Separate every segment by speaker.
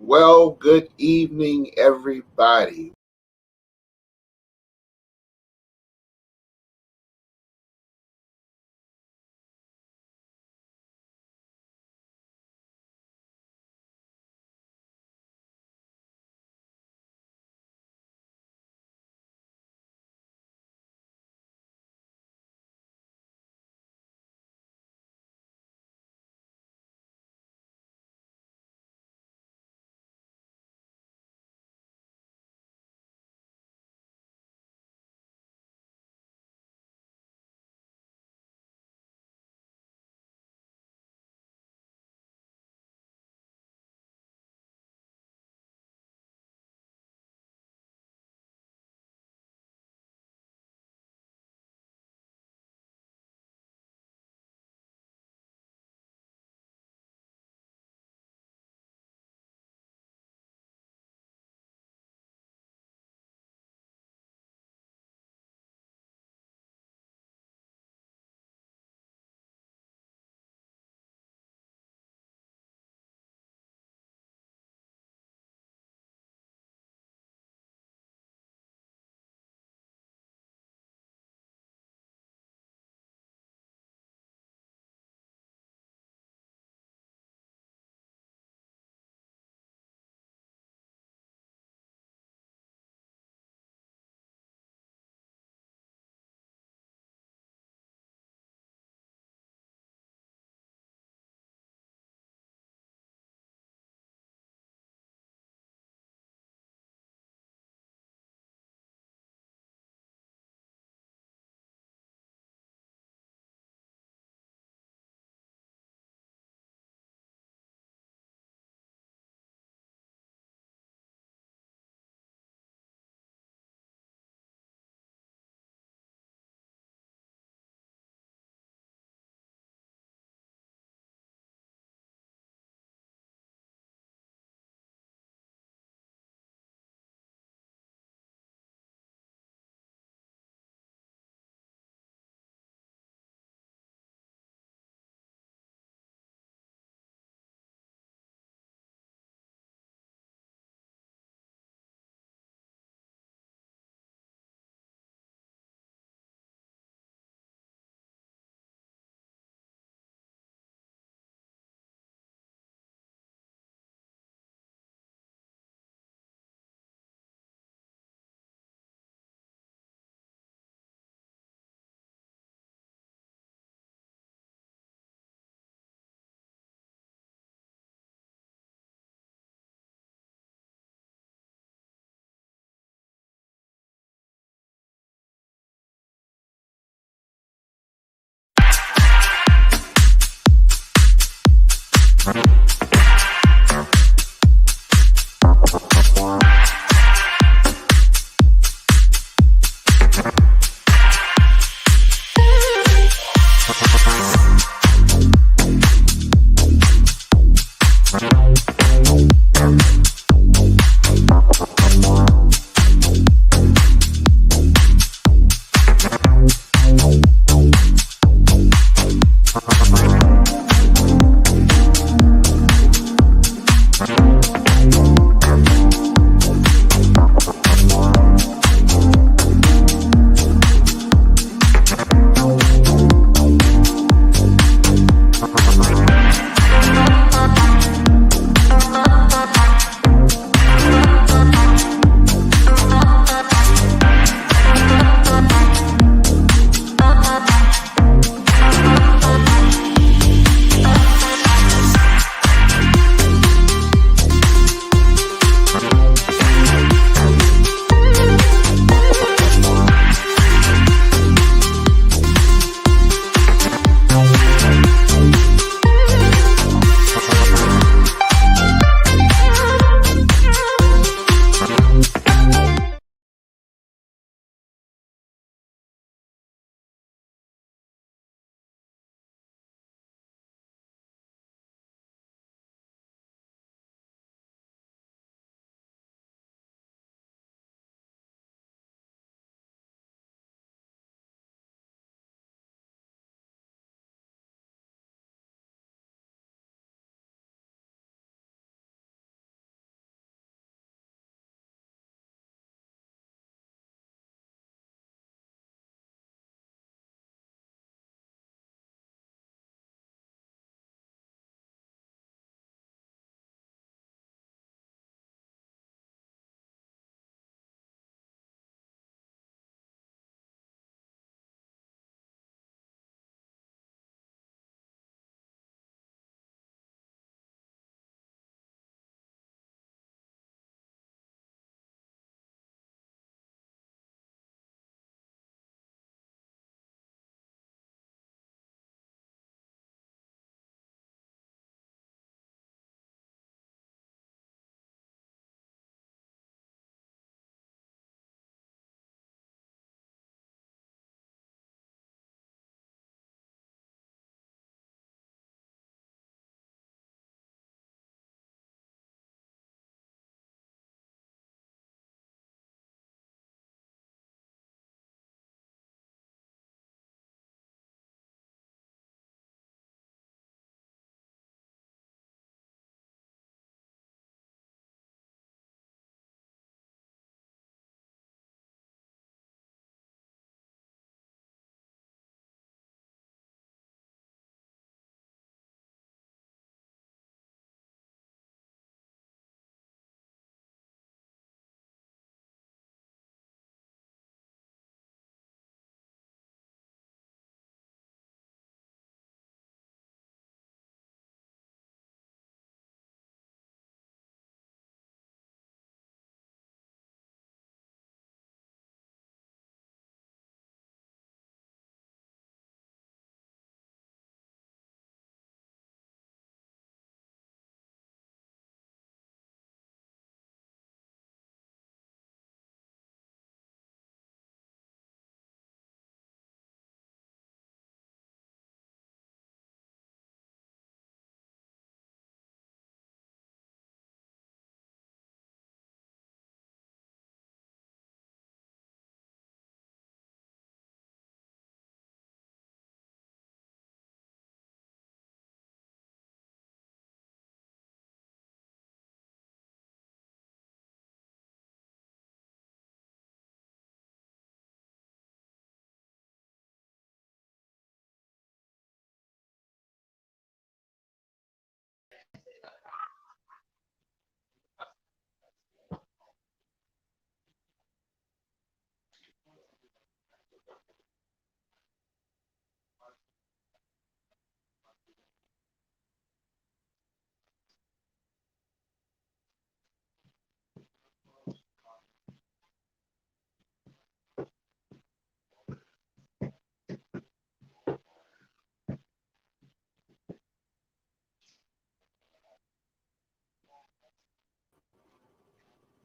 Speaker 1: Well, good evening, everybody.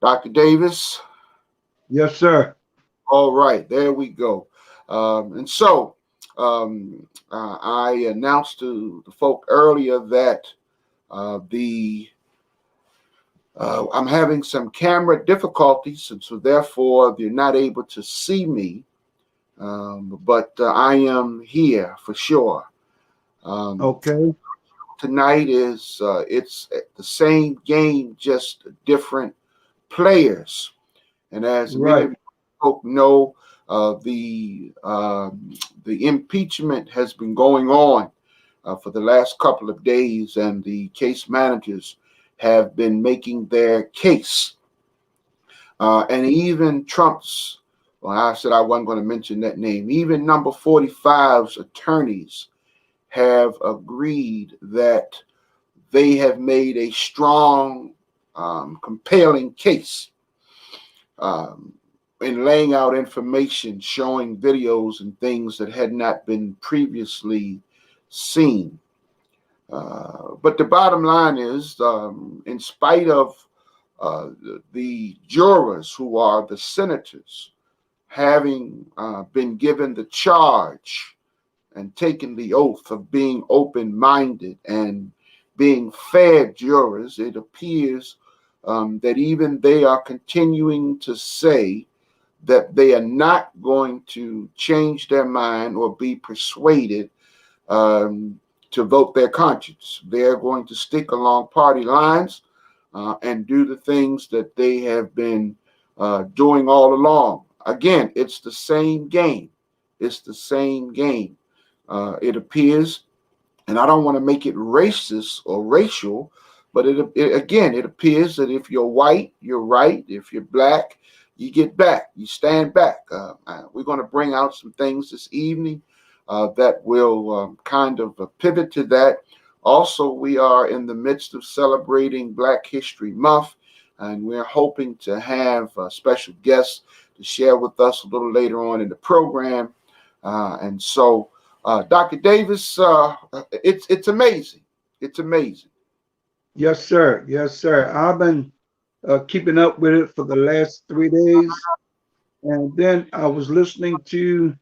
Speaker 1: Dr. Davis.
Speaker 2: Yes, sir.
Speaker 1: All right, there we go. And so I announced to the folk earlier that the I'm having some camera difficulties, and so therefore you're not able to see me. But I am here for sure.
Speaker 2: Okay.
Speaker 1: Tonight is it's the same game, just different players. And as many of
Speaker 2: Right.
Speaker 1: you folk know, the impeachment has been going on for the last couple of days, and the case managers have been making their case. And even Trump's, well, I said I wasn't going to mention that name, even number 45's attorneys have agreed that they have made a strong, compelling case in laying out information, showing videos and things that had not been previously seen. But the bottom line is, in spite of the jurors who are the senators having been given the charge and taken the oath of being open-minded and being fair jurors, it appears that even they are continuing to say that they are not going to change their mind or be persuaded to vote their conscience. They're going to stick along party lines and do the things that they have been doing all along. Again, it's the same game. It's the same game. It appears, and I don't want to make it racist or racial, but it appears that if you're white, you're right. If you're black, you get back. You stand back. We're going to bring out some things this evening that will kind of pivot to that. Also, we are in the midst of celebrating Black History Month, and we're hoping to have special guests to share with us a little later on in the program. And so, Dr. Davis, it's amazing. It's amazing.
Speaker 2: Yes, sir. Yes, sir. I've been keeping up with it for the last 3 days. And then I was listening to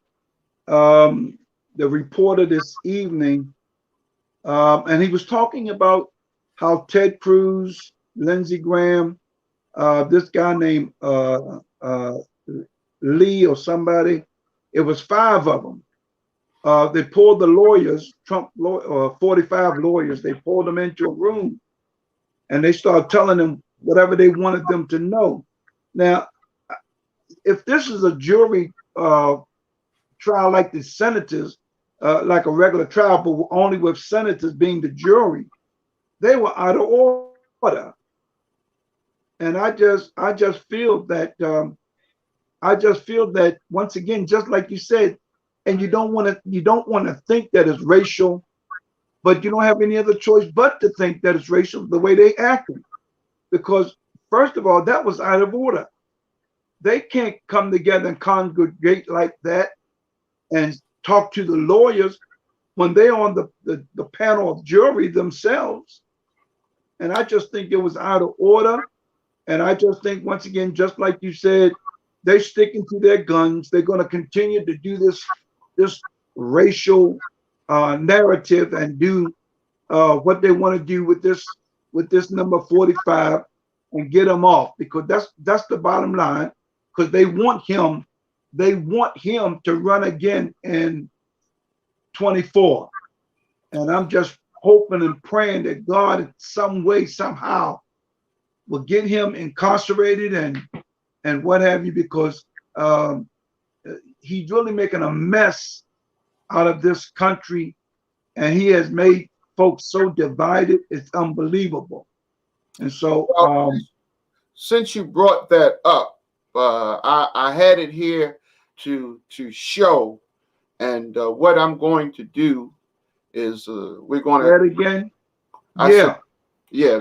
Speaker 2: the reporter this evening, and he was talking about how Ted Cruz, Lindsey Graham, this guy named Lee or somebody, it was 5 of them. They pulled the lawyers, 45 lawyers, they pulled them into a room and they started telling them whatever they wanted them to know. Now, if this is a jury trial like the senators, like a regular trial, but only with senators being the jury, they were out of order. And I just feel that once again, just like you said, and you don't want to think that it's racial, but you don't have any other choice but to think that it's racial the way they acted. Because first of all, that was out of order. They can't come together and congregate like that and talk to the lawyers when they're on the panel of jury themselves. And I just think it was out of order. And I just think, once again, just like you said, they're sticking to their guns. They're going to continue to do this racial narrative and do what they want to do with this number 45 and get him off, because that's the bottom line. Because they want him to run again in 24. And I'm just hoping and praying that God in some way, somehow, will get him incarcerated and what have you, because he's really making a mess out of this country, and he has made folks so divided, it's unbelievable. And so
Speaker 1: since you brought that up, I had it here to show, and what I'm going to do is we're going to
Speaker 2: that again.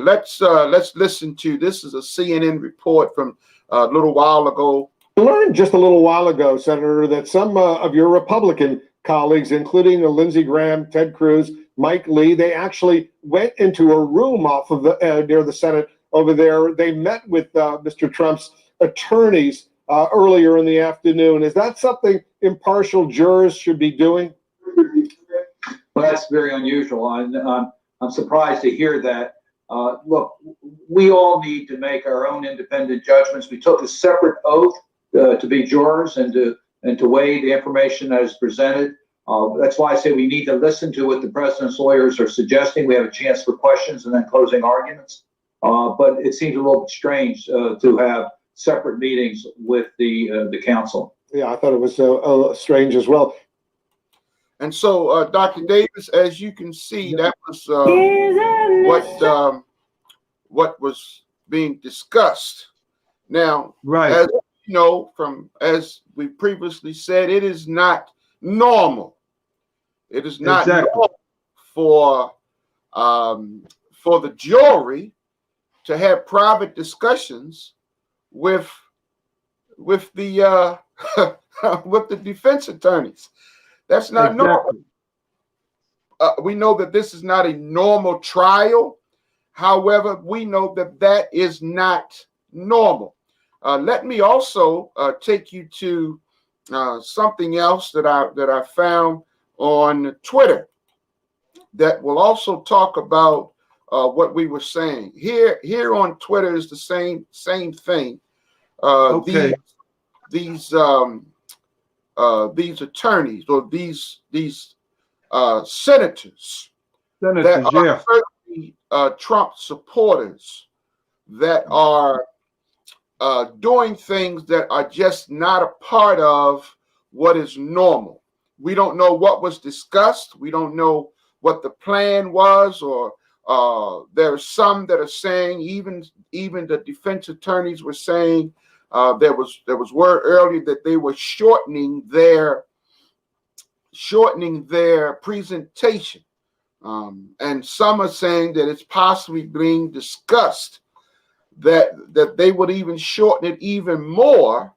Speaker 1: Let's listen to this. Is a CNN report from a little while ago.
Speaker 3: I learned just a little while ago, Senator, that some of your Republican colleagues, including Lindsey Graham, Ted Cruz, Mike Lee, they actually went into a room off of near the Senate over there. They met with Mr. Trump's attorneys earlier in the afternoon. Is that something impartial jurors should be doing?
Speaker 4: Well, that's very unusual. I'm surprised to hear that. Look, we all need to make our own independent judgments. We took a separate oath to be jurors and to weigh the information that is presented. That's why I say we need to listen to what the president's lawyers are suggesting. We have a chance for questions and then closing arguments. But it seems a little strange to have separate meetings with the council.
Speaker 3: Yeah, I thought it was strange as well.
Speaker 1: And so, Dr. Davis, as you can see, that was what was being discussed. Now,
Speaker 2: Right.
Speaker 1: as you know, as we previously said, it is not normal. It is not normal for the jury to have private discussions with the with the defense attorneys. That's not normal. We know that this is not a normal trial. However, we know that that is not normal. Let me also take you to something else that I found on Twitter that will also talk about what we were saying. Here on Twitter is the same thing.
Speaker 2: Okay.
Speaker 1: These attorneys or these senators that are certainly Trump supporters that are doing things that are just not a part of what is normal. We don't know what was discussed. We don't know what the plan was, or there are some that are saying, even the defense attorneys were saying there was word earlier that they were shortening their presentation, and some are saying that it's possibly being discussed that they would even shorten it even more,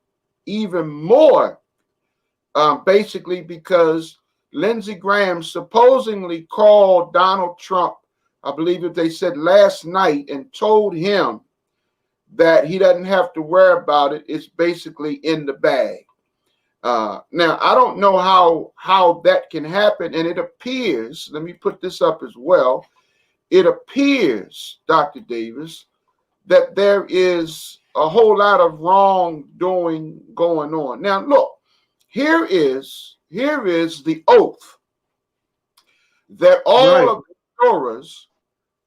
Speaker 1: basically because Lindsey Graham supposedly called Donald Trump, I believe that they said last night, and told him that he doesn't have to worry about it. It's basically in the bag. Now, I don't know how that can happen, and it appears, let me put this up as well, it appears, Dr. Davis, that there is a whole lot of wrongdoing going on. Now, look, here is the oath that all of the jurors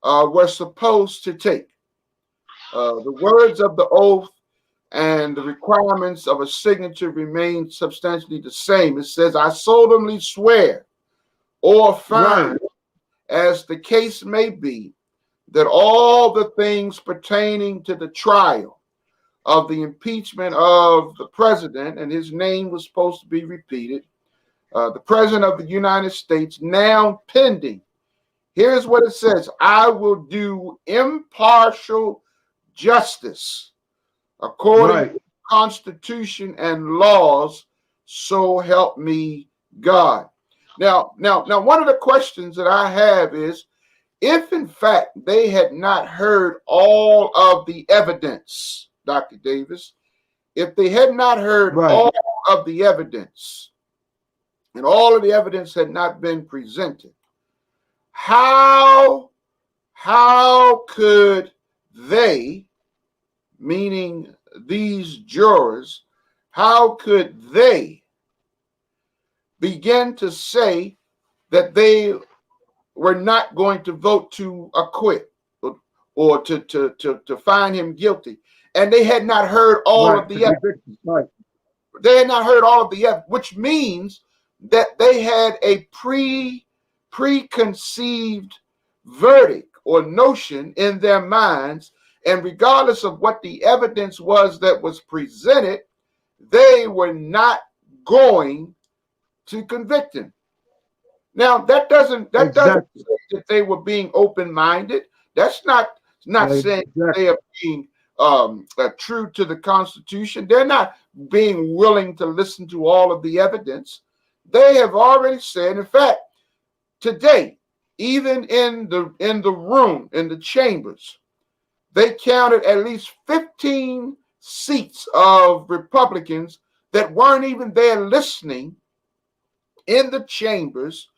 Speaker 1: were supposed to take. The words of the oath and the requirements of a signature remain substantially the same. It says, I solemnly swear or affirm, as the case may be, that all the things pertaining to the trial of the impeachment of the president, and his name was supposed to be repeated, the president of the United States, now pending. Here's what it says: I will do impartial justice according to the Constitution and laws, so help me God. Now, one of the questions that I have is, if in fact they had not heard all of the evidence, Dr. Davis, if they had not heard all of the evidence, and all of the evidence had not been presented, how could they, meaning these jurors, how could they begin to say that they were not going to vote to acquit or to find him guilty, and they had not heard all of the evidence? They had not heard all of the evidence, which means that they had a preconceived verdict or notion in their minds, and regardless of what the evidence was that was presented, they were not going to convict him. Now, that doesn't say that they were being open-minded. That's not saying they are being true to the Constitution. They're not being willing to listen to all of the evidence. They have already said, in fact, today, even in the room, in the chambers, they counted at least 15 seats of Republicans that weren't even there listening in the chambers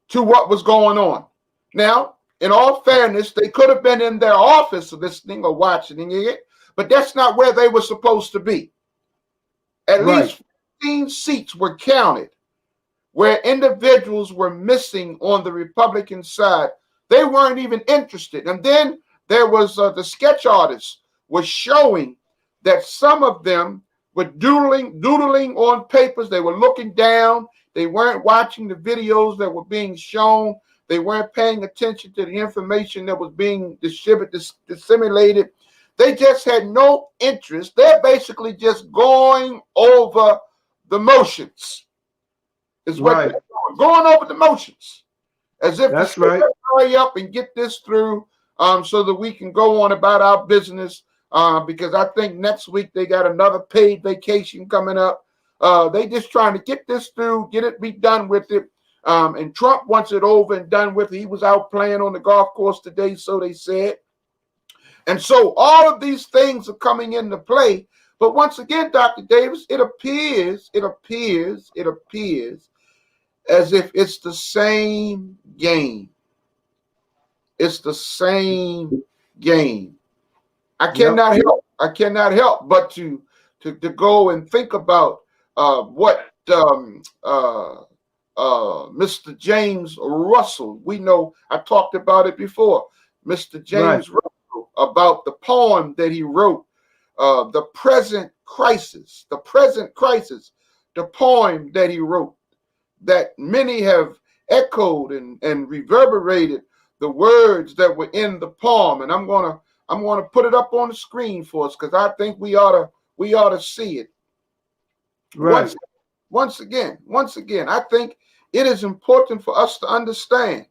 Speaker 1: to what was going on. Now, in all fairness, they could have been in their office listening or watching it, but that's not where they were supposed to be. At least 15 seats were counted where individuals were missing on the Republican side. They weren't even interested. And then there was the sketch artists was showing that some of them were doodling on papers. They were looking down. They weren't watching the videos that were being shown. They weren't paying attention to the information that was being disseminated. They just had no interest. They're basically just going over the motions. Is what they're doing. Going over the motions. As if
Speaker 2: that's
Speaker 1: to
Speaker 2: right.
Speaker 1: Hurry up and get this through so that we can go on about our business. Because I think next week they got another paid vacation coming up. They just trying to get this through, be done with it. And Trump wants it over and done with. He was out playing on the golf course today, so they said. And so all of these things are coming into play. But once again, Dr. Davis, it appears as if it's the same game. It's the same game. I cannot help but to go and think about what Mr. James Russell, we know, I talked about it before, Mr. James Russell, about the poem that he wrote, the present crisis, the poem that he wrote, that many have echoed and reverberated the words that were in the poem. And I'm gonna put it up on the screen for us because I think we ought to see it.
Speaker 2: Right.
Speaker 1: Once again, I think it is important for us to understand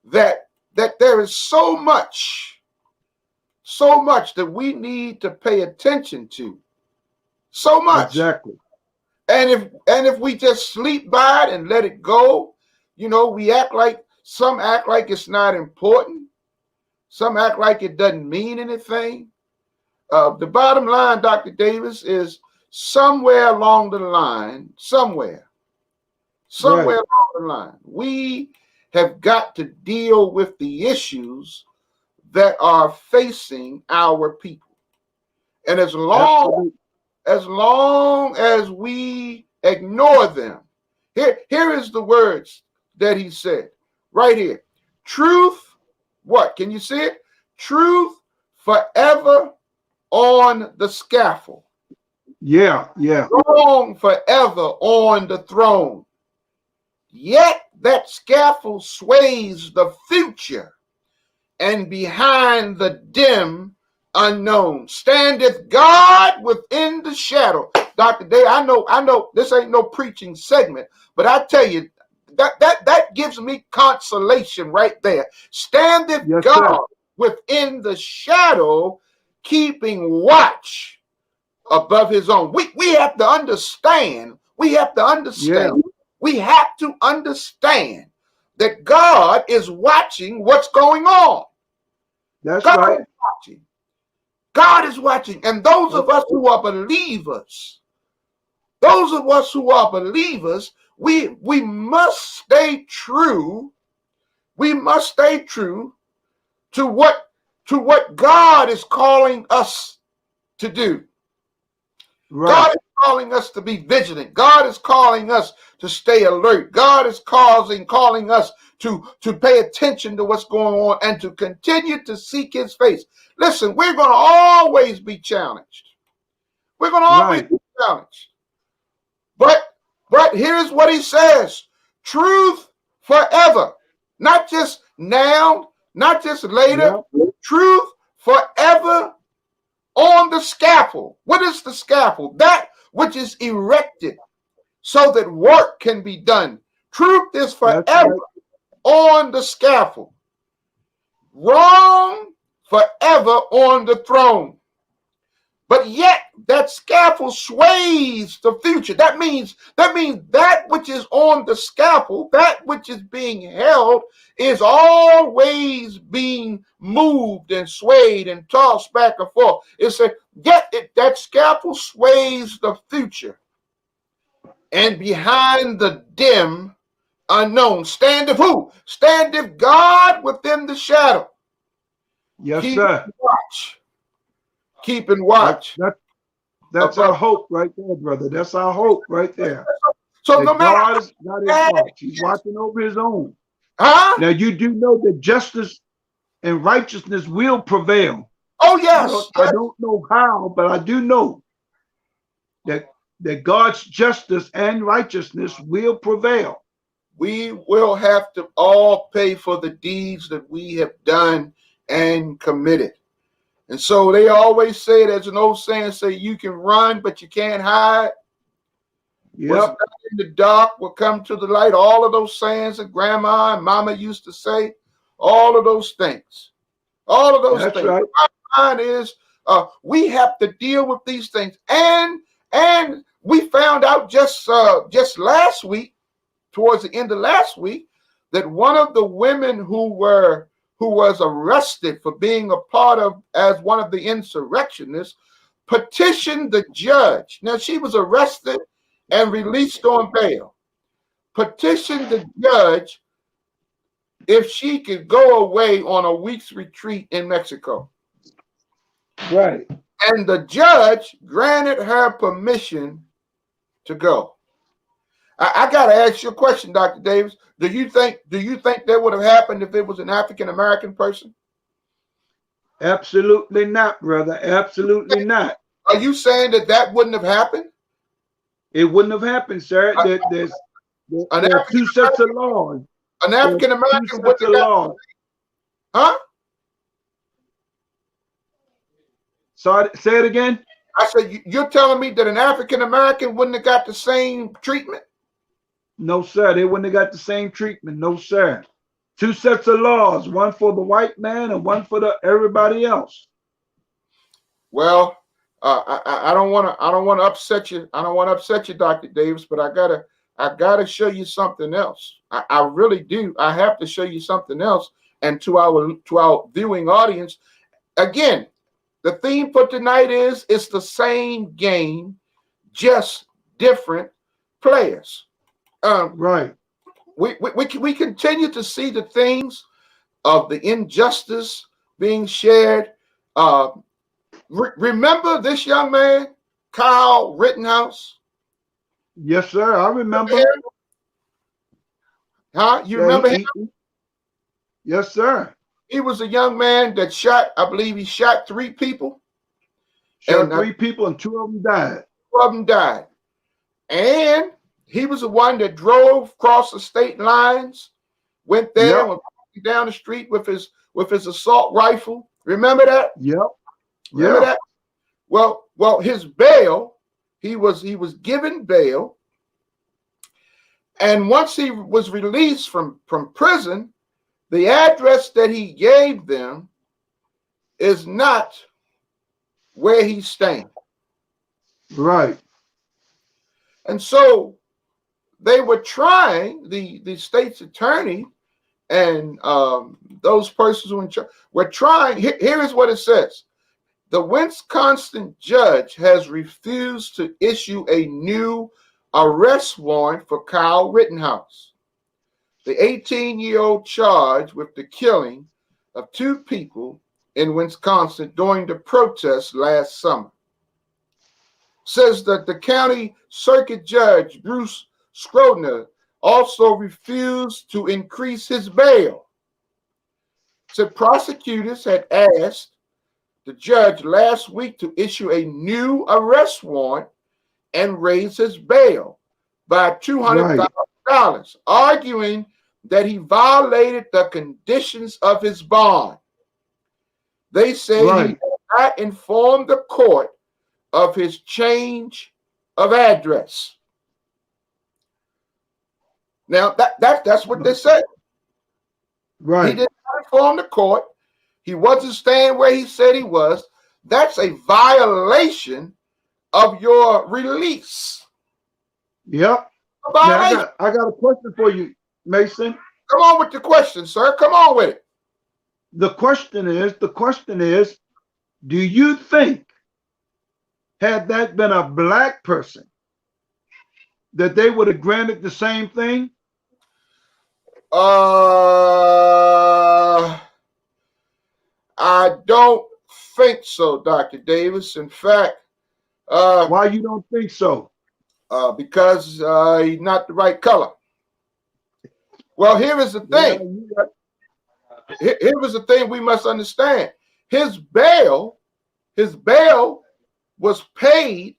Speaker 1: that there is so much that we need to pay attention to. So much.
Speaker 2: Exactly.
Speaker 1: And if we just sleep by it and let it go, some act like it's not important. Some act like it doesn't mean anything. The bottom line, Dr. Davis, is somewhere along the line, we have got to deal with the issues that are facing our people. And as long as we ignore them, here is the words that he said right here. Truth, what? Can you see it? Truth forever on the scaffold.
Speaker 2: Yeah.
Speaker 1: Wrong forever on the throne. Yet that scaffold sways the future, and behind the dim unknown standeth God within the shadow. Dr. Day, I know this ain't no preaching segment, but I tell you, that gives me consolation right there. Standeth God within the shadow, keeping watch above his own. We have to understand. We have to understand that God is watching what's going on.
Speaker 2: That's
Speaker 1: God
Speaker 2: right.
Speaker 1: is watching. God is watching. And those of us who are believers, we must stay true. We must stay true to what God is calling us to do.
Speaker 2: Right.
Speaker 1: God is calling us to be vigilant. God is calling us to stay alert. God is calling us to pay attention to what's going on and to continue to seek his face. Listen, we're going to always be challenged. We're going to always be challenged. But here's what he says. Truth forever. Not just now, not just later. Yep. Truth forever on the scaffold. What is the scaffold? That which is erected so that work can be done. Truth is forever on the scaffold. Wrong forever on the throne. But yet that scaffold sways the future. That means that which is on the scaffold, that which is being held, is always being moved and swayed and tossed back and forth. It's a that scaffold sways the future. And behind the dim unknown standeth who? Standeth God within the shadow.
Speaker 2: Yes,
Speaker 1: Keep
Speaker 2: sir.
Speaker 1: and watch. Keep and watch.
Speaker 2: That's our hope right there, brother. That's our hope right there.
Speaker 1: So
Speaker 2: That
Speaker 1: no matter,
Speaker 2: God is not his watch. He's watching over his own.
Speaker 1: huh?
Speaker 2: Now you do know that justice and righteousness will prevail.
Speaker 1: Oh yes.
Speaker 2: I don't know how, but I do know that God's justice and righteousness will prevail.
Speaker 1: We will have to all pay for the deeds that we have done and committed. And so they always say, there's an old saying, say you can run, but you can't hide. What's
Speaker 2: Yep.
Speaker 1: done in the dark will come to the light. All of those sayings that grandma and mama used to say, all of those things. All of those
Speaker 2: That's
Speaker 1: things.
Speaker 2: right.
Speaker 1: The bottom line is we have to deal with these things. And we found out just last week, towards the end of last week, that one of the women who was arrested for being a part of as one of the insurrectionists petitioned the judge. Now she was arrested and released on bail. Petitioned the judge if she could go away on a week's retreat in Mexico.
Speaker 2: Right.
Speaker 1: And the judge granted her permission to go. I got to ask you a question, Dr. Davis. Do you think that would have happened if it was an African American person?
Speaker 2: Absolutely not, brother. Absolutely not.
Speaker 1: Are you saying that wouldn't have happened?
Speaker 2: It wouldn't have happened, sir. There's two sets of laws.
Speaker 1: An African American wouldn't have got, huh?
Speaker 2: Sorry, say it again.
Speaker 1: I said, you're telling me that an African American wouldn't have got the same treatment?
Speaker 2: No, sir. They wouldn't have got the same treatment. No, sir. Two sets of laws, one for the white man and one for everybody else.
Speaker 1: Well, I don't want to upset you. I don't want to upset you, Dr. Davis, but I gotta show you something else. I really do. I have to show you something else. And to our viewing audience, again, the theme for tonight is it's the same game, just different players.
Speaker 2: Right.
Speaker 1: We continue to see the things of the injustice being shared. Remember this young man, Kyle Rittenhouse?
Speaker 2: Yes, sir. I remember.
Speaker 1: Huh? You remember him?
Speaker 2: Yes, sir.
Speaker 1: He was a young man that shot, I believe he shot 3 people.
Speaker 2: Shot 3 people and 2 of them died.
Speaker 1: 2 of them died. And he was the one that drove across the state lines, went there, and walked down the street with his assault rifle. Remember that?
Speaker 2: Yep.
Speaker 1: Remember that? Well, his bail, he was given bail. And once he was released from prison, the address that he gave them is not where he's staying.
Speaker 2: Right.
Speaker 1: And so they were trying, the state's attorney and those persons who were trying. Here is what it says. The Wisconsin judge has refused to issue a new arrest warrant for Kyle Rittenhouse, the 18-year-old charged with the killing of 2 people in Wisconsin during the protests last summer. Says that the county circuit judge, Bruce Schroeder, also refused to increase his bail. Said prosecutors had asked the judge last week to issue a new arrest warrant and raise his bail by $200,000, arguing that he violated the conditions of his bond. They say he did not inform the court of his change of address. Now that's what they said.
Speaker 2: Right.
Speaker 1: He did not inform the court. He wasn't staying where he said he was. that's a violation of your release.
Speaker 2: Yep.
Speaker 1: A
Speaker 2: Now,
Speaker 1: violation.
Speaker 2: I got a question for you, Mason.
Speaker 1: Come on with the question, sir. Come on with it.
Speaker 2: The question is, do you think, had that been a black person, that they would have granted the same thing?
Speaker 1: I don't think so, Dr. Davis. In fact,
Speaker 2: Why you don't think so?
Speaker 1: because he's not the right color. Well, here is the thing. Here is the thing we must understand. His bail was paid.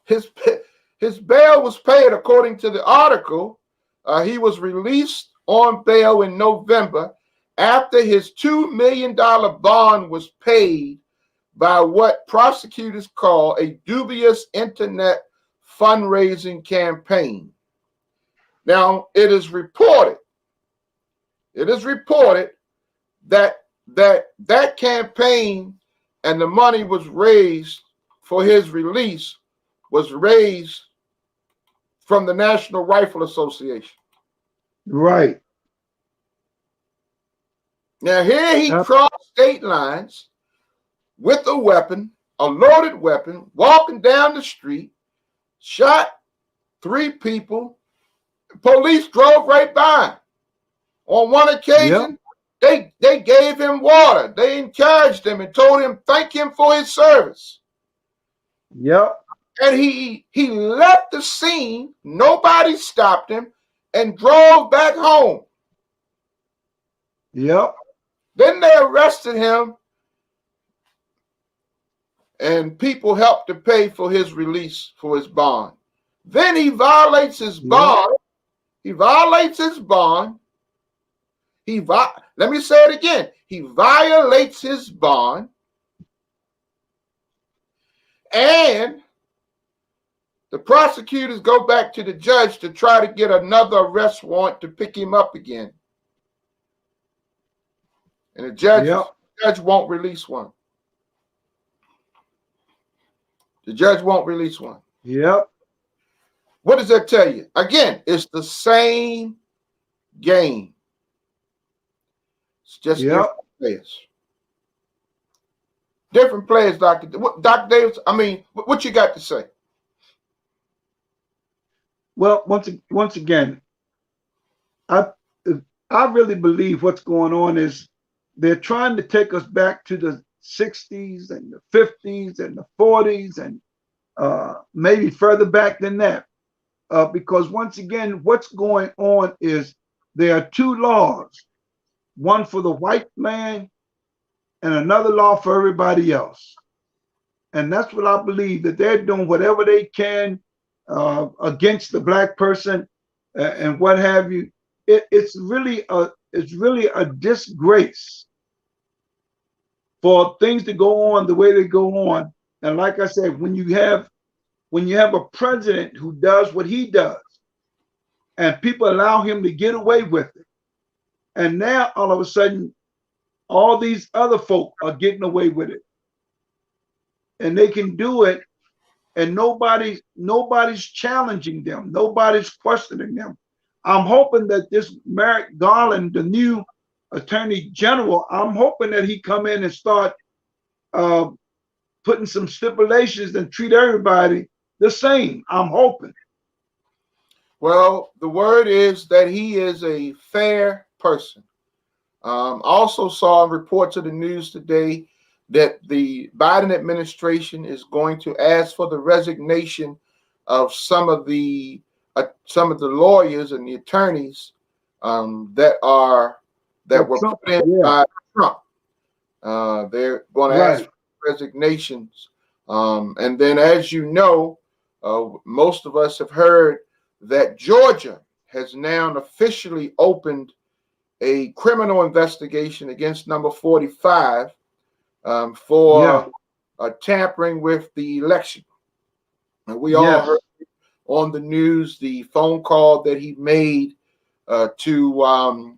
Speaker 1: His bail was paid according to the article. He was released on bail in November after his $2 million bond was paid by what prosecutors call a dubious internet fundraising campaign. Now, it is reported that campaign and the money was raised for his release was raised from the National Rifle Association.
Speaker 2: Right.
Speaker 1: Now here he crossed state lines with a weapon, a loaded weapon, walking down the street, shot 3 people. Police drove right by. On one occasion, they gave him water. They encouraged him and told him thank him for his service.
Speaker 2: Yep.
Speaker 1: And he left the scene. Nobody stopped him and drove back home.
Speaker 2: Yep.
Speaker 1: Then they arrested him, and people helped to pay for his release, for his bond. Then he violates his bond. He violates his bond. Let me say it again. He violates his bond, and the prosecutors go back to the judge to try to get another arrest warrant to pick him up again. And the judge won't release one. The judge won't release one.
Speaker 2: Yep.
Speaker 1: What does that tell you? Again, it's the same game. It's just different players. Different players, Dr. Davis. I mean, what you got to say?
Speaker 2: Well, once again, I really believe what's going on is they're trying to take us back to the 60s and the 50s and the 40s and maybe further back than that. Because once again, what's going on is there are 2 laws, one for the white man and another law for everybody else. And that's what I believe, that they're doing whatever they can against the black person and what have you. It's really a disgrace for things to go on the way they go on. And like I said, when you have a president who does what he does and people allow him to get away with it, and now all of a sudden all these other folk are getting away with it, and they can do it, and nobody's challenging them, nobody's questioning them. I'm hoping that this Merrick Garland, the new Attorney General, I'm hoping that he come in and start putting some stipulations and treat everybody the same. I'm hoping.
Speaker 1: Well, the word is that he is a fair person. Also saw reports of the news today that the Biden administration is going to ask for the resignation of some of the lawyers and the attorneys that were put in by Trump. They're going to ask for resignations, and then, as you know, most of us have heard that Georgia has now officially opened a criminal investigation against number 45 for tampering with the election. And we all heard on the news the phone call that he made to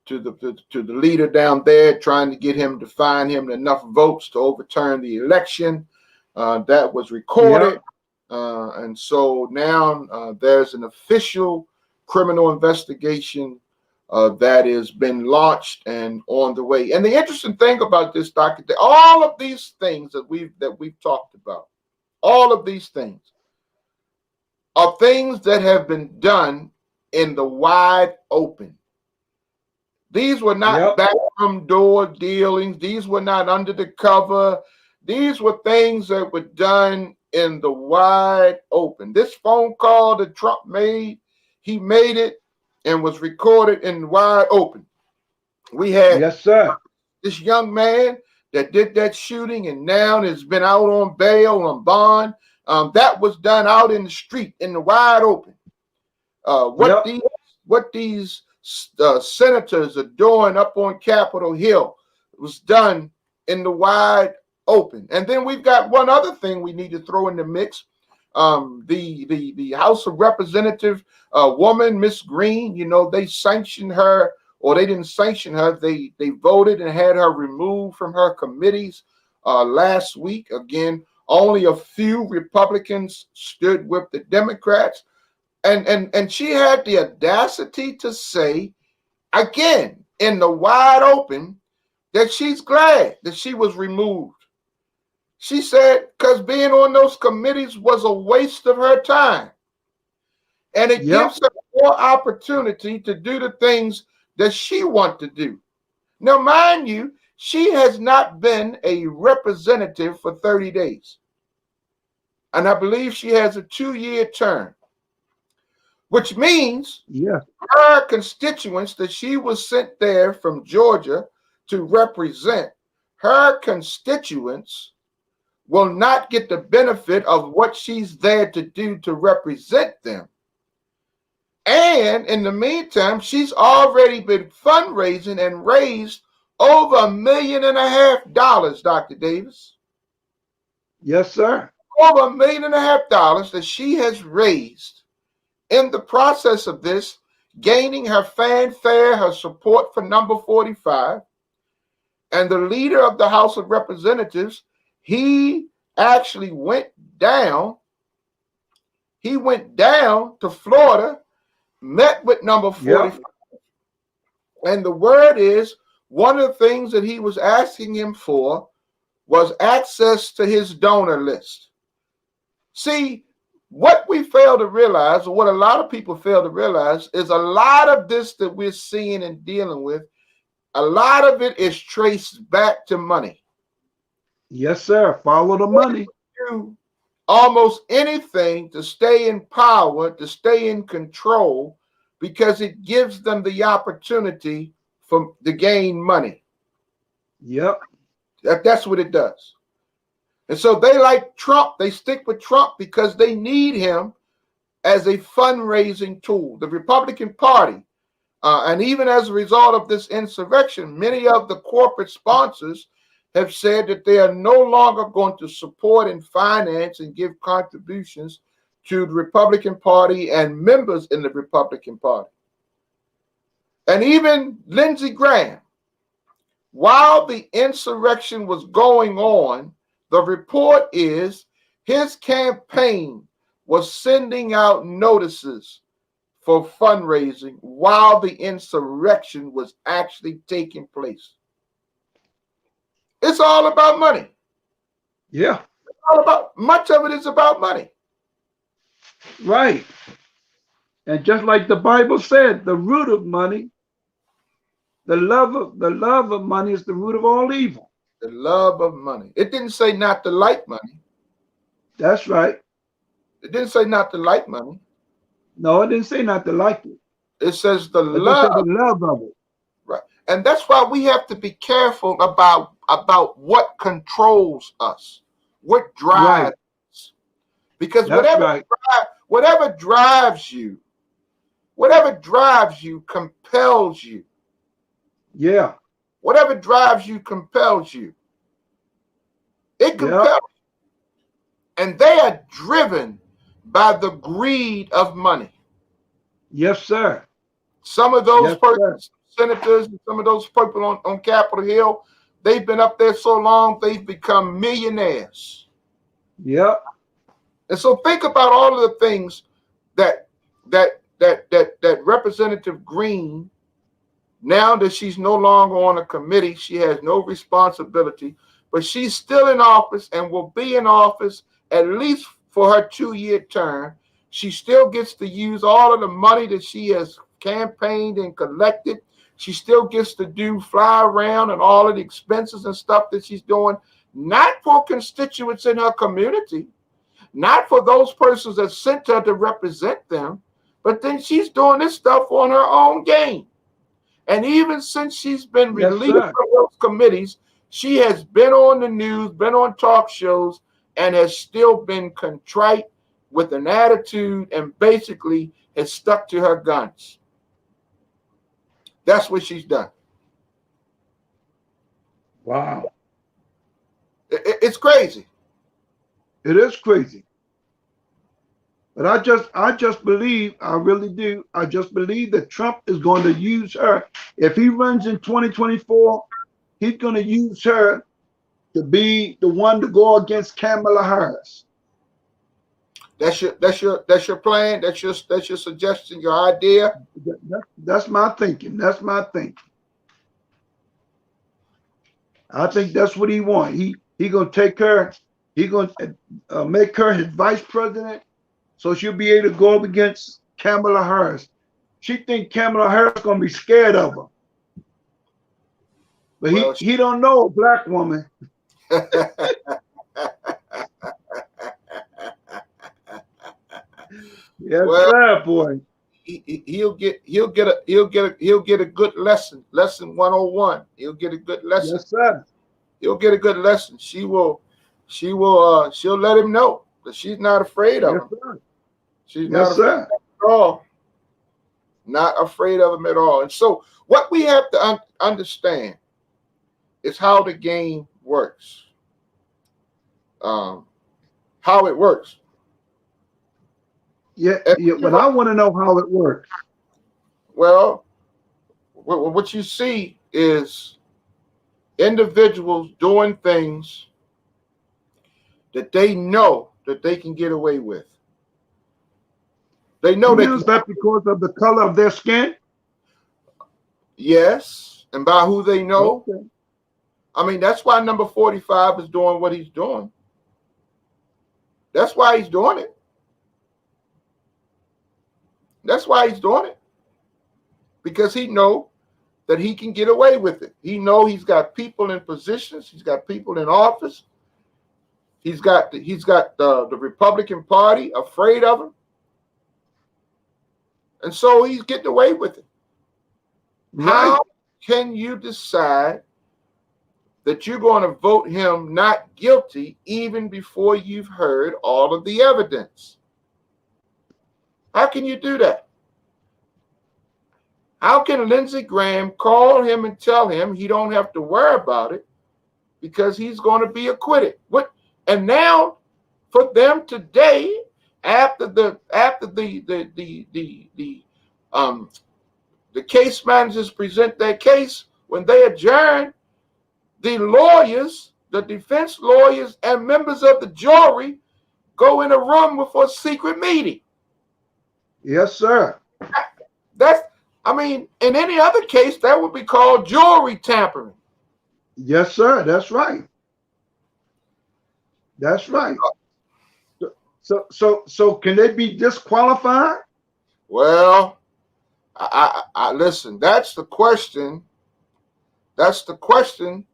Speaker 1: to the leader down there, trying to get him to find him enough votes to overturn the election. That was recorded. And so now there's an official criminal investigation that has been launched and on the way. And the interesting thing about this, Dr. All of these things that we've talked about, all of these things are things that have been done in the wide open. These were not backroom door dealings. These were not under the cover. These were things that were done in the wide open. This phone call that Trump made, he made it and was recorded in the wide open. We had this young man that did that shooting and now has been out on bail, on bond. That was done out in the street, in the wide open. What these senators are doing up on Capitol Hill was done in the wide open. And then we've got one other thing we need to throw in the mix. The House of Representative woman, Miss Green, you know, they sanctioned her, or they didn't sanction her. They voted and had her removed from her committees last week. Again, only a few Republicans stood with the Democrats. And she had the audacity to say, again, in the wide open, that she's glad that she was removed. She said, because being on those committees was a waste of her time. And it gives her more opportunity to do the things that she wants to do. Now, mind you, she has not been a representative for 30 days. And I believe she has a 2-year term, which means her constituents that she was sent there from Georgia to represent, her constituents will not get the benefit of what she's there to do to represent them. And in the meantime, she's already been fundraising and raised over $1.5 million, Dr. Davis.
Speaker 2: Yes, sir.
Speaker 1: Over $1.5 million that she has raised in the process of this, gaining her fanfare, her support for number 45. And the leader of the House of Representatives, he actually went down. He went down to Florida, met with number 45. And the word is, one of the things that he was asking him for was access to his donor list. See, what we fail to realize, or what a lot of people fail to realize, is a lot of this that we're seeing and dealing with, a lot of it is traced back to money.
Speaker 2: Yes, sir. Follow the money.
Speaker 1: Do almost anything to stay in power, to stay in control, because it gives them the opportunity to gain money.
Speaker 2: Yep.
Speaker 1: That's what it does. And so they like Trump. They stick with Trump because they need him as a fundraising tool. The Republican Party, and even as a result of this insurrection, many of the corporate sponsors have said that they are no longer going to support and finance and give contributions to the Republican Party and members in the Republican Party. And even Lindsey Graham, while the insurrection was going on, the report is his campaign was sending out notices for fundraising while the insurrection was actually taking place. It's all about money.
Speaker 2: Yeah.
Speaker 1: It's all about, much of it is about money.
Speaker 2: Right. And just like the Bible said, the root of money, the love of money is the root of all evil.
Speaker 1: The love of money. It didn't say not to like money.
Speaker 2: That's right.
Speaker 1: It didn't say not to like money.
Speaker 2: No, it didn't say not to like it.
Speaker 1: It says the
Speaker 2: It
Speaker 1: love.
Speaker 2: said the love of it.
Speaker 1: Right. And that's why we have to be careful about what controls us, what drives us. Because whatever drives you compels you.
Speaker 2: Yeah.
Speaker 1: Whatever drives you compels you. It compels you. And they are driven by the greed of money.
Speaker 2: Yes, sir.
Speaker 1: Some of those persons senators and some of those people on Capitol Hill, they've been up there so long, they've become millionaires.
Speaker 2: Yep.
Speaker 1: And so think about all of the things that Representative Green, now that she's no longer on a committee, she has no responsibility, but she's still in office and will be in office at least for her 2-year term. She still gets to use all of the money that she has campaigned and collected. She still gets to fly around and all of the expenses and stuff that she's doing, not for constituents in her community, not for those persons that sent her to represent them, but then she's doing this stuff on her own game. And even since she's been released from those committees, she has been on the news, been on talk shows, and has still been contrite with an attitude and basically has stuck to her guns. That's what she's done.
Speaker 2: Wow.
Speaker 1: It's crazy.
Speaker 2: It is crazy. But I just believe, I really do, I just believe that Trump is going to use her. If he runs in 2024, he's going to use her to be the one to go against Kamala Harris.
Speaker 1: That's your plan. That's your suggestion, your idea.
Speaker 2: That's my thinking. That's my thinking. I think that's what he wants. He gonna take her. He gonna make her his vice president, so she'll be able to go up against Kamala Harris. She think Kamala Harris gonna be scared of her, but well, he don't know a black woman. Yes, well, sir, boy.
Speaker 1: He'll get a good lesson 101. He'll get a good lesson.
Speaker 2: Yes, sir.
Speaker 1: He'll get a good lesson. She'll let him know that she's not afraid of him.
Speaker 2: Sir.
Speaker 1: She's not afraid at all. Not afraid of him at all. And so what we have to understand is how the game works. How it works.
Speaker 2: Yeah, but I want to know how it works.
Speaker 1: Well, what you see is individuals doing things that they know that they can get away with. They know
Speaker 2: is that because of the color of their skin?
Speaker 1: Yes, and by who they know.
Speaker 2: Okay.
Speaker 1: I mean, that's why number 45 is doing what he's doing. That's why he's doing it. That's why he's doing it. Because he knows that he can get away with it. He knows he's got people in positions. He's got people in office. He's got the Republican Party afraid of him. And so he's getting away with it. Right. How can you decide that you're going to vote him not guilty even before you've heard all of the evidence? How can you do that? How can Lindsey Graham call him and tell him he don't have to worry about it because he's going to be acquitted? And now for them today, after the case managers present their case, when they adjourn, the lawyers, the defense lawyers and members of the jury go in a room for a secret meeting.
Speaker 2: Yes, sir.
Speaker 1: I mean, in any other case, that would be called jury tampering.
Speaker 2: Yes, sir. That's right. That's right. So can they be disqualified?
Speaker 1: Well, I listen. That's the question. That's the question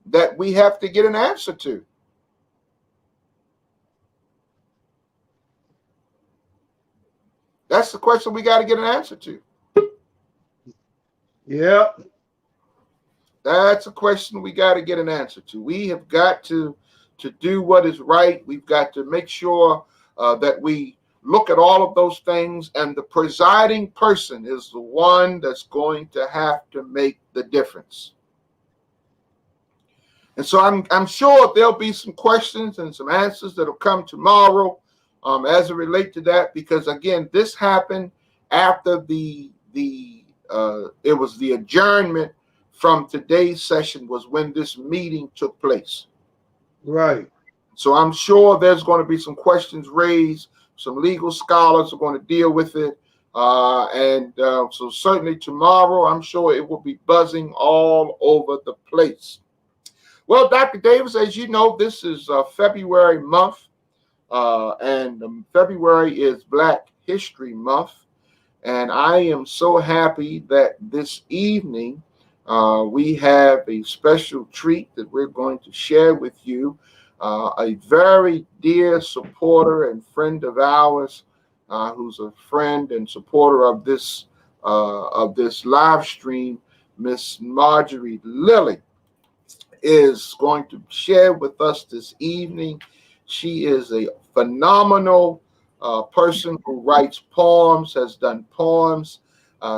Speaker 1: that we have to get an answer to. That's the question we got to get an answer to.
Speaker 2: Yeah.
Speaker 1: That's a question we got to get an answer to. We have got to do what is right. We've got to make sure that we look at all of those things, and the presiding person is the one that's going to have to make the difference. And so I'm sure there'll be some questions and some answers that'll come tomorrow as it relates to that, because again, this happened after the it was the adjournment from today's session was when this meeting took place.
Speaker 2: Right.
Speaker 1: So I'm sure there's going to be some questions raised. Some legal scholars are going to deal with it. So certainly tomorrow, I'm sure it will be buzzing all over the place. Well, Dr. Davis, as you know, this is February month, and February is Black History Month. And I am so happy that this evening we have a special treat that we're going to share with you. A very dear supporter and friend of ours, who's a friend and supporter of this live stream, Miss Marjorie Lilly, is going to share with us this evening. She is a phenomenal person who writes poems, has done poems.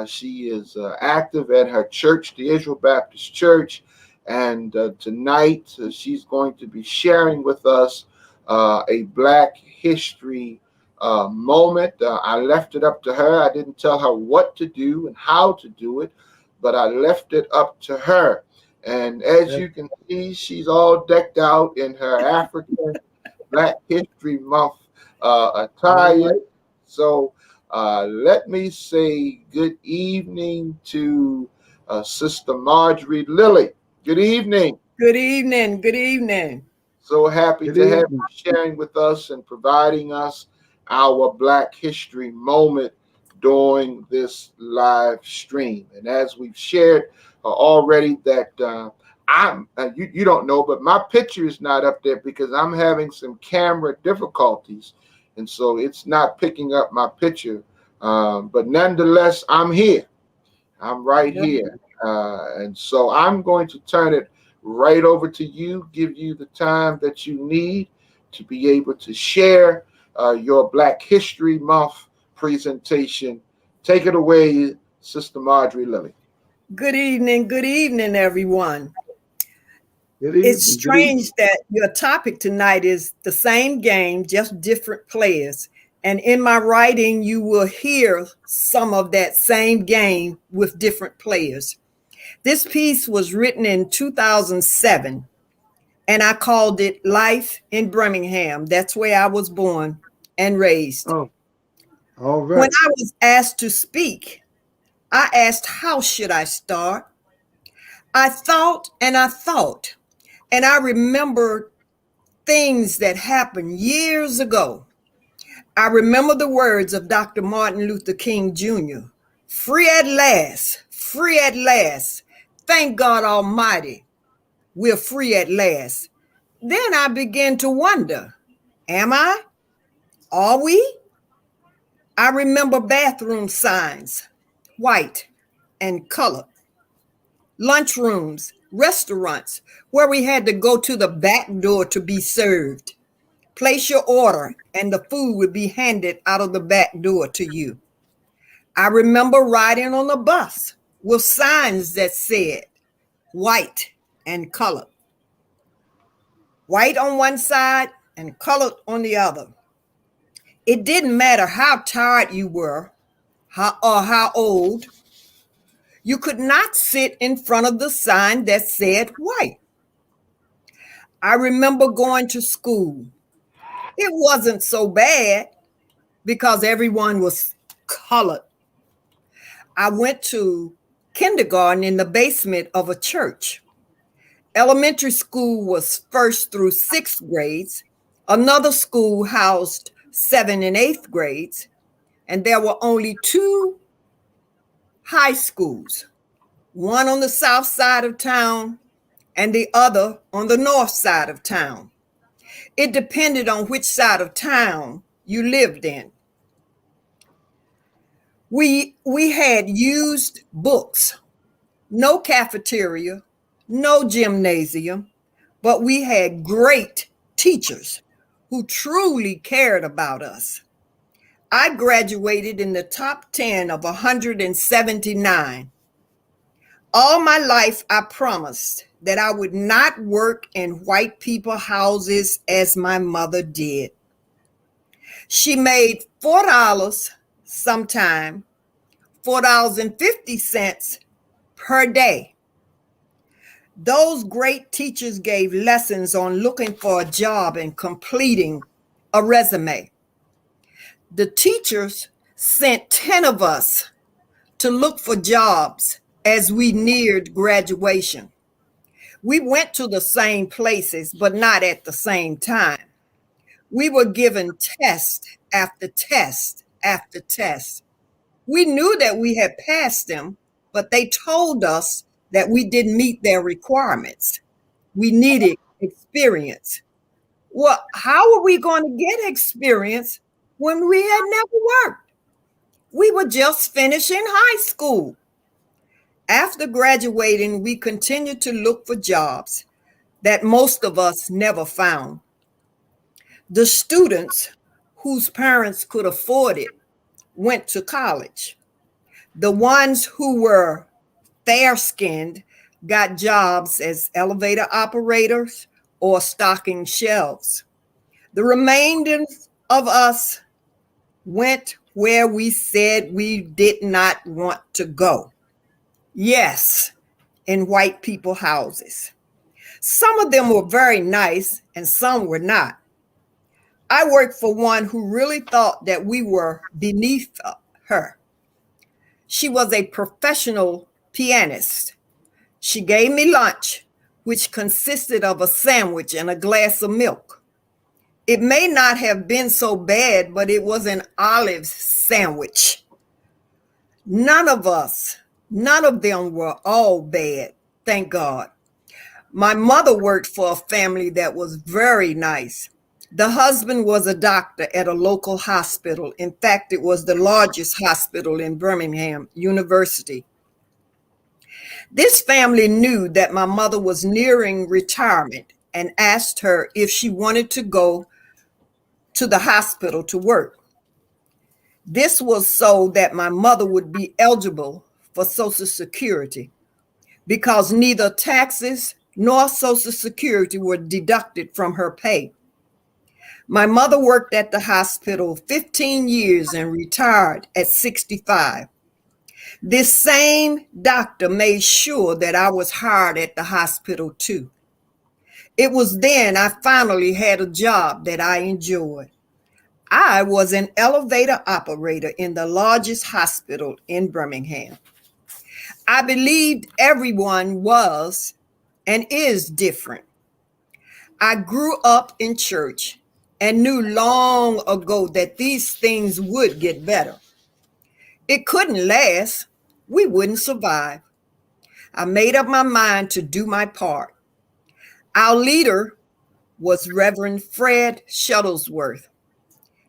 Speaker 1: She is active at her church, the Israel Baptist Church. And tonight she's going to be sharing with us a Black History moment. I left it up to her. I didn't tell her what to do and how to do it, but I left it up to her. And as you can see, she's all decked out in her African Black History Month attire. So let me say good evening to Sister Marjorie Lilly. Good evening.
Speaker 5: Good evening. Good evening.
Speaker 1: So happy to have you sharing with us and providing us our Black History moment during this live stream. And as we've shared already, that you don't know, but my picture is not up there because I'm having some camera difficulties, and so it's not picking up my picture. But nonetheless, I'm here. I'm right here. And so I'm going to turn it right over to you, give you the time that you need to be able to share your Black History Month presentation. Take it away, Sister Marjorie Lilly.
Speaker 5: Good evening, everyone.
Speaker 2: Good evening.
Speaker 5: It's strange that your topic tonight is the same game, just different players. And in my writing, you will hear some of that same game with different players. This piece was written in 2007, and I called it Life in Birmingham. That's where I was born and raised.
Speaker 2: Oh, all right.
Speaker 5: When I was asked to speak, I asked, how should I start? I thought, and I remember things that happened years ago. I remember the words of Dr. Martin Luther King Jr. Free at last, free at last. Thank God Almighty, we're free at last. Then I began to wonder, am I? Are we? I remember bathroom signs, white and colored. Lunchrooms, restaurants, where we had to go to the back door to be served. Place your order and the food would be handed out of the back door to you. I remember riding on a bus with signs that said white and colored. White on one side and colored on the other. It didn't matter how tired you were or how old. You could not sit in front of the sign that said white. I remember going to school. It wasn't so bad because everyone was colored. I went to kindergarten in the basement of a church. Elementary school was 1st through 6th grades. Another school housed 7th and 8th grades. And there were only 2 high schools, one on the south side of town and the other on the north side of town. It depended on which side of town you lived in. We had used books, no cafeteria, no gymnasium, but we had great teachers who truly cared about us. I graduated in the top 10 of 179. All my life, I promised that I would not work in white people houses as my mother did. She made $4 sometime $4.50 per day. Those great teachers gave lessons on looking for a job and completing a resume. The teachers sent 10 of us to look for jobs as we neared graduation. We went to the same places, but not at the same time. We were given test after test after test. We knew that we had passed them, but they told us that we didn't meet their requirements. We needed experience. Well, how are we going to get experience when we had never worked? We were just finishing high school. After graduating, we continued to look for jobs that most of us never found. The students whose parents could afford it went to college. The ones who were fair-skinned got jobs as elevator operators or stocking shelves. The remainder of us went where we said we did not want to go. Yes, in white people houses. Some of them were very nice and some were not. I worked for one who really thought that we were beneath her. She was a professional pianist. She gave me lunch, which consisted of a sandwich and a glass of milk. It may not have been so bad, but it was an olive sandwich. None of them were all bad, thank God. My mother worked for a family that was very nice. The husband was a doctor at a local hospital. In fact, it was the largest hospital in Birmingham University. This family knew that my mother was nearing retirement and asked her if she wanted to go to the hospital to work. This was so that my mother would be eligible for Social Security because neither taxes nor Social Security were deducted from her pay. My mother worked at the hospital 15 years and retired at 65. This same doctor made sure that I was hired at the hospital too. It was then I finally had a job that I enjoyed. I was an elevator operator in the largest hospital in Birmingham. I believed everyone was and is different. I grew up in church and knew long ago that these things would get better. It couldn't last. We wouldn't survive. I made up my mind to do my part. Our leader was Reverend Fred Shuttlesworth.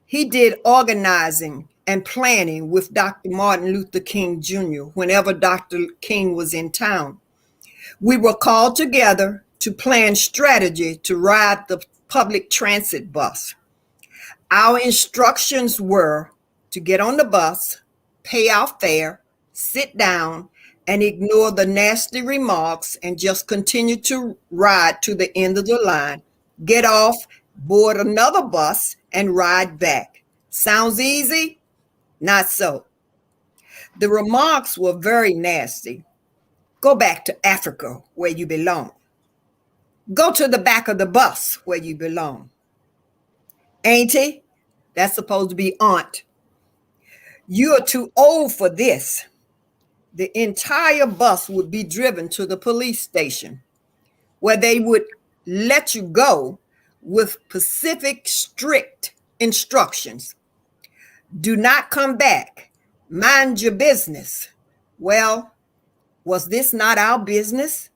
Speaker 5: He did organizing and planning with Dr. Martin Luther King Jr. whenever Dr. King was in town. We were called together to plan strategy to ride the public transit bus. Our instructions were to get on the bus, pay our fare, sit down, and ignore the nasty remarks and just continue to ride to the end of the line, get off, board another bus, and ride back. Sounds easy? Not so. The remarks were very nasty. Go back to Africa where you belong. Go to the back of the bus where you belong. Auntie, that's supposed to be aunt. You are too old for this. The entire bus would be driven to the police station where they would let you go with specific strict instructions. Do not come back. Mind your business. Well, was this not our business?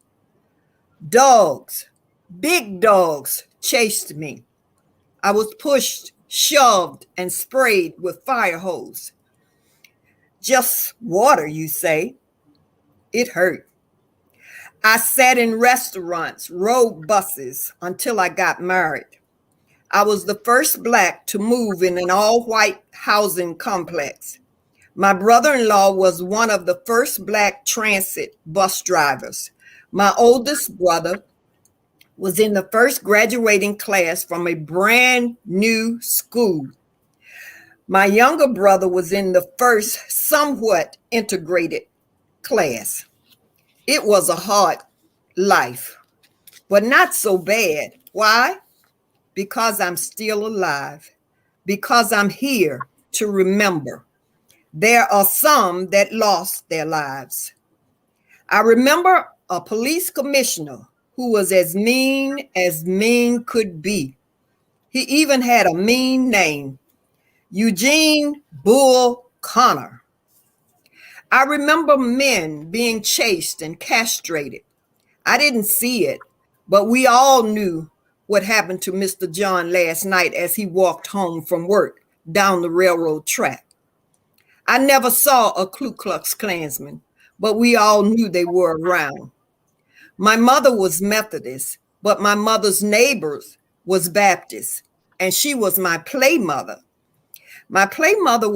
Speaker 5: Dogs, big dogs, chased me. I was pushed, shoved, and sprayed with fire hose. Just water, you say? It hurt. I sat in restaurants, rode buses until I got married. I was the first Black to move in an all-white housing complex. My brother-in-law was one of the first Black transit bus drivers. My oldest brother was in the first graduating class from a brand new school. My younger brother was in the first somewhat integrated class. It was a hard life, but not so bad. Why? Because I'm still alive, because I'm here to remember. There are some that lost their lives. I remember a police commissioner who was as mean could be. He even had a mean name, Eugene Bull Connor. I remember men being chased and castrated. I didn't see it, but we all knew what happened to Mr. John last night as he walked home from work down the railroad track. I never saw a Ku Klux Klansman, but we all knew they were around. My mother was Methodist, but my mother's neighbors was Baptist, and she was my play mother. My play mother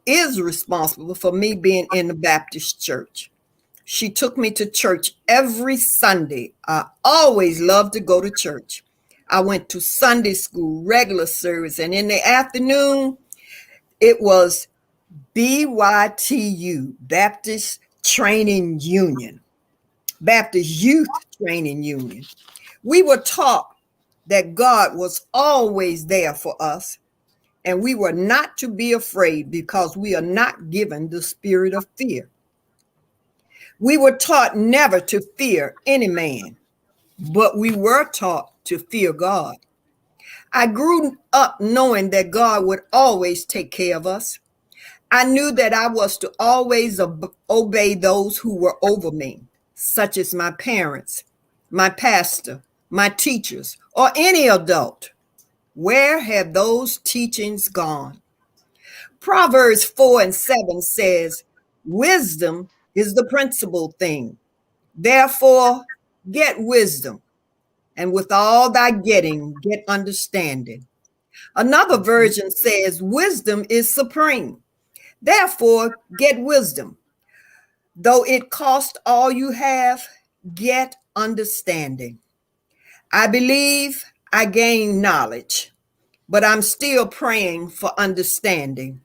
Speaker 5: is responsible for me being in the Baptist church. She took me to church every Sunday. I always loved to go to church. I went to Sunday school, regular service, and in the afternoon, it was BYTU, Baptist Training Union, Baptist Youth Training Union. We were taught that God was always there for us, and we were not to be afraid because we are not given the spirit of fear. We were taught never to fear any man, but we were taught to fear God. I grew up knowing that God would always take care of us. I knew that I was to always obey those who were over me, such as my parents, my pastor, my teachers, or any adult. Where have those teachings gone? Proverbs 4:7 says, wisdom is the principal thing. Therefore, get wisdom, and with all thy getting, get understanding. Another version says, wisdom is supreme. Therefore, get wisdom. Though it cost all you have, get understanding. I believe I gained knowledge, but I'm still praying for understanding.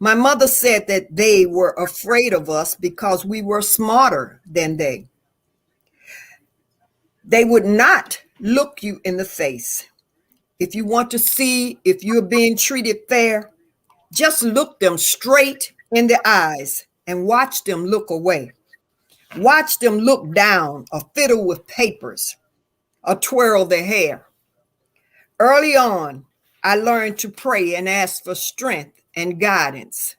Speaker 5: My mother said that they were afraid of us because we were smarter than they. They would not look you in the face. If you want to see if you're being treated fair, just look them straight in the eyes and watch them look away. Watch them look down or fiddle with papers or twirl their hair. Early on, I learned to pray and ask for strength and guidance.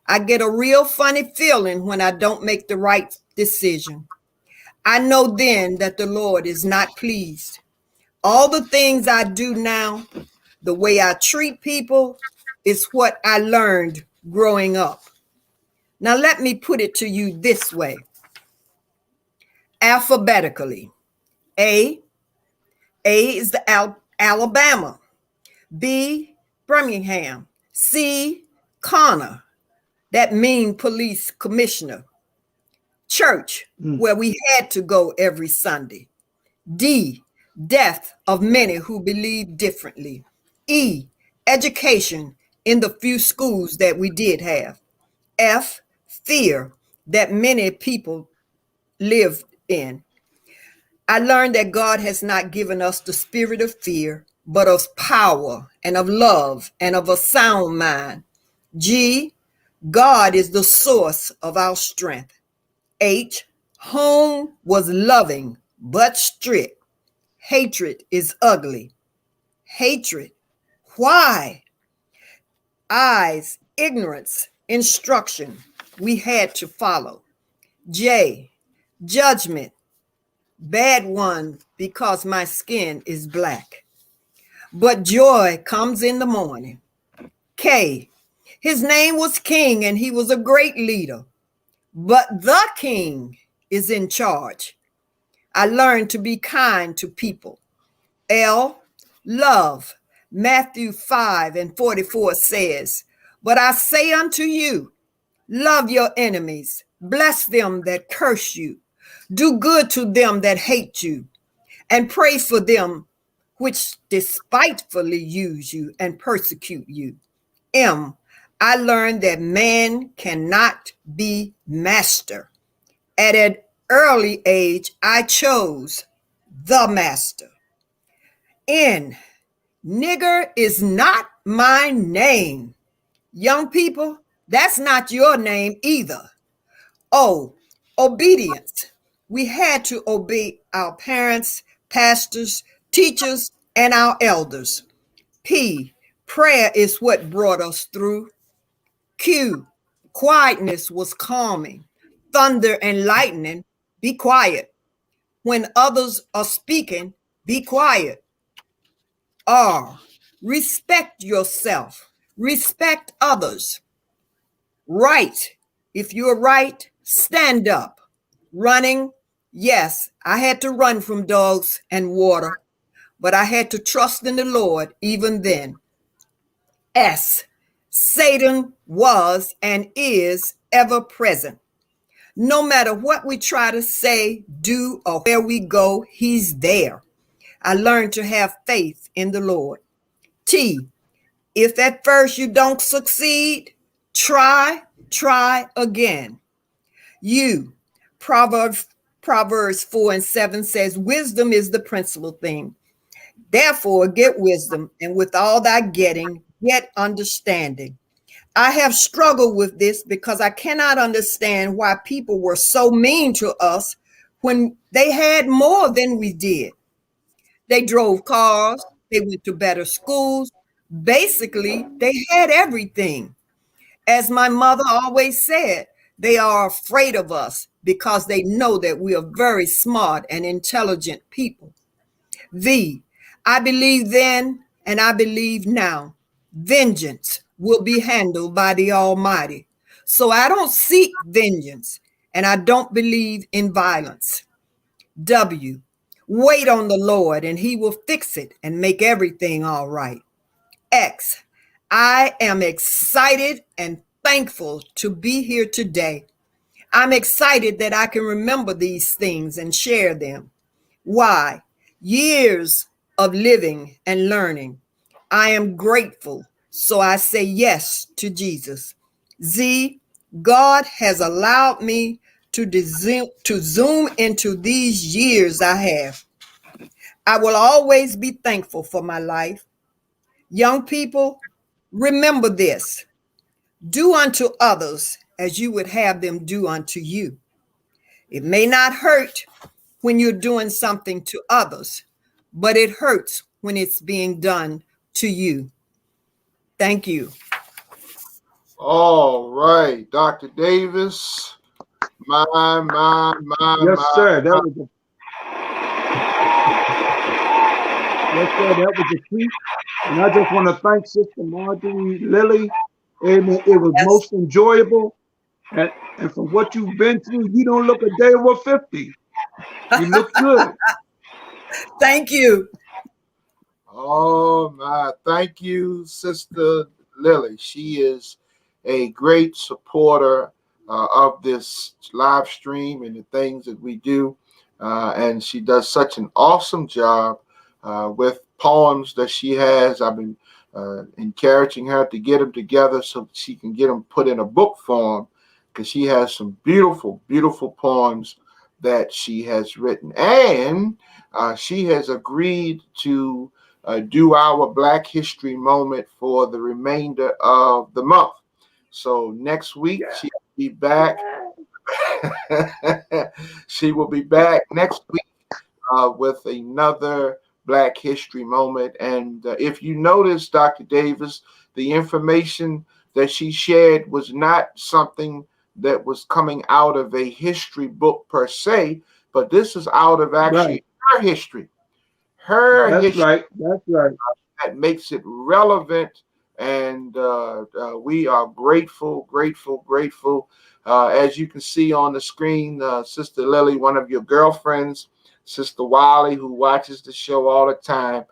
Speaker 5: I get a real funny feeling when I don't make the right decision. I know then that the Lord is not pleased. All the things I do now, the way I treat people, is what I learned growing up. Now, let me put it to you this way. Alphabetically, A is the Alabama. B, Birmingham. C, Connor, that mean police commissioner. Church, where we had to go every Sunday. D, death of many who believe differently. E, education in the few schools that we did have. F, fear that many people lived in. I learned that God has not given us the spirit of fear, but of power and of love and of a sound mind. G, God is the source of our strength. H, home was loving but strict. Hatred is ugly. Hatred. Why? I's, ignorance, instruction we had to follow. J, judgment, bad one because my skin is black. But joy comes in the morning. K, his name was King and he was a great leader, but the King is in charge. I learned to be kind to people. L, love. Matthew 5:44 says, but I say unto you, love your enemies, bless them that curse you, do good to them that hate you, and pray for them which despitefully use you and persecute you. M, I learned that man cannot be master. At an early age, I chose the master. N, nigger is not my name. Young people, that's not your name either. O, obedience. We had to obey our parents, pastors, teachers, and our elders. P, prayer is what brought us through. Q, quietness was calming. Thunder and lightning, be quiet. When others are speaking, be quiet. R, respect yourself, respect others. Right, if you're right, stand up. Running, yes, I had to run from dogs and water, but I had to trust in the Lord even then. S, Satan was and is ever present. No matter what we try to say, do, or where we go, he's there. I learned to have faith in the Lord. T, if at first you don't succeed, try again. U, Proverbs 4:7 says, wisdom is the principal thing. Therefore, get wisdom, and with all thy getting, get understanding. I have struggled with this because I cannot understand why people were so mean to us when they had more than we did. They drove cars, they went to better schools. Basically, they had everything. As my mother always said, they are afraid of us because they know that we are very smart and intelligent people. V, I believe then and I believe now, vengeance will be handled by the Almighty. So I don't seek vengeance and I don't believe in violence. W, wait on the Lord and he will fix it and make everything all right. X, I am excited and thankful to be here today. I'm excited that I can remember these things and share them. Why? Years of living and learning. I am grateful, so I say yes to Jesus. Z, God has allowed me to zoom into these years I have. I will always be thankful for my life. Young people, remember this. Do unto others as you would have them do unto you. It may not hurt when you're doing something to others, but it hurts when it's being done to you. Thank you.
Speaker 1: All right, Dr. Davis. My.
Speaker 2: Yes, sir. That was a treat. And I just want to thank Sister Marjorie Lilly. Amen. It was
Speaker 5: Yes.
Speaker 2: most enjoyable. And from what you've been through, you don't look a day over 50. You look good.
Speaker 5: Thank you.
Speaker 1: Oh my, thank you, Sister Lily. She is a great supporter of this live stream and the things that we do. And she does such an awesome job with poems that she has. I've been encouraging her to get them together so she can get them put in a book form, because she has some beautiful, beautiful poems that she has written. And she has agreed to do our Black History Moment for the remainder of the month. So next week she'll be back. She will be back next week with another Black History Moment. And if you notice, Dr. Davis, the information that she shared was not something that was coming out of a history book per se, but this is out of actually her history. Her history.
Speaker 2: Right. That's right.
Speaker 1: That makes it relevant, and we are grateful. As you can see on the screen, Sister Lily, one of your girlfriends, Sister Wiley, who watches the show all the time,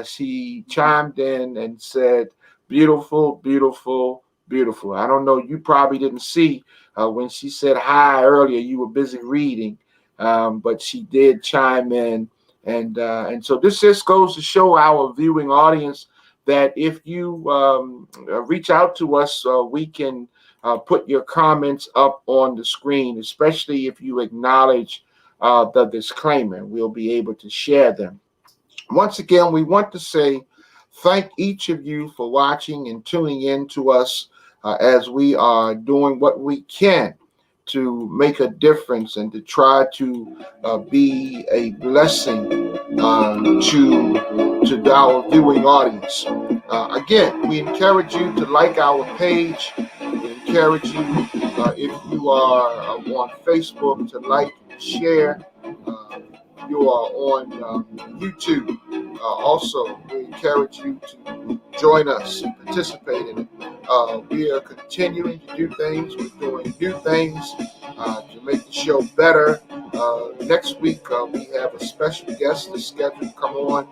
Speaker 1: she chimed in and said, beautiful, beautiful, beautiful. I don't know, you probably didn't see when she said hi earlier, you were busy reading, but she did chime in. And so this just goes to show our viewing audience that if you reach out to us, we can put your comments up on the screen, especially if you acknowledge the disclaimer. We'll be able to share them. Once again, we want to say thank each of you for watching and tuning in to us as we are doing what we can to make a difference and to try to be a blessing to our viewing audience. Again, we encourage you to like our page. We encourage you, if you are on Facebook, to like and share. You are on YouTube. Also, we encourage you to join us and participate in it. We are continuing to do things. We're doing new things to make the show better. Next week, we have a special guest that's scheduled to come on.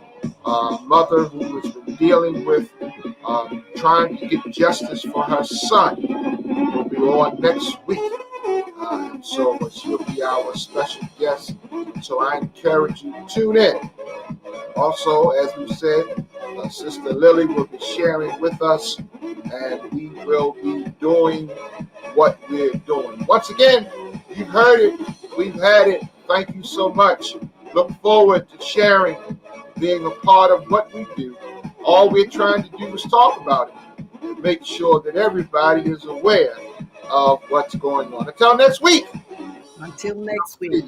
Speaker 1: Mother who has been dealing with trying to get justice for her son will be on next week. So she'll be our special guest. So I encourage you to tune in. Also, as we said, Sister Lily will be sharing with us, and we will be doing what we're doing. Once again, you've heard it. We've had it. Thank you so much. Look forward to sharing, being a part of what we do. All we're trying to do is talk about it and make sure that everybody is aware of what's going on. Until next week.
Speaker 5: Until next week.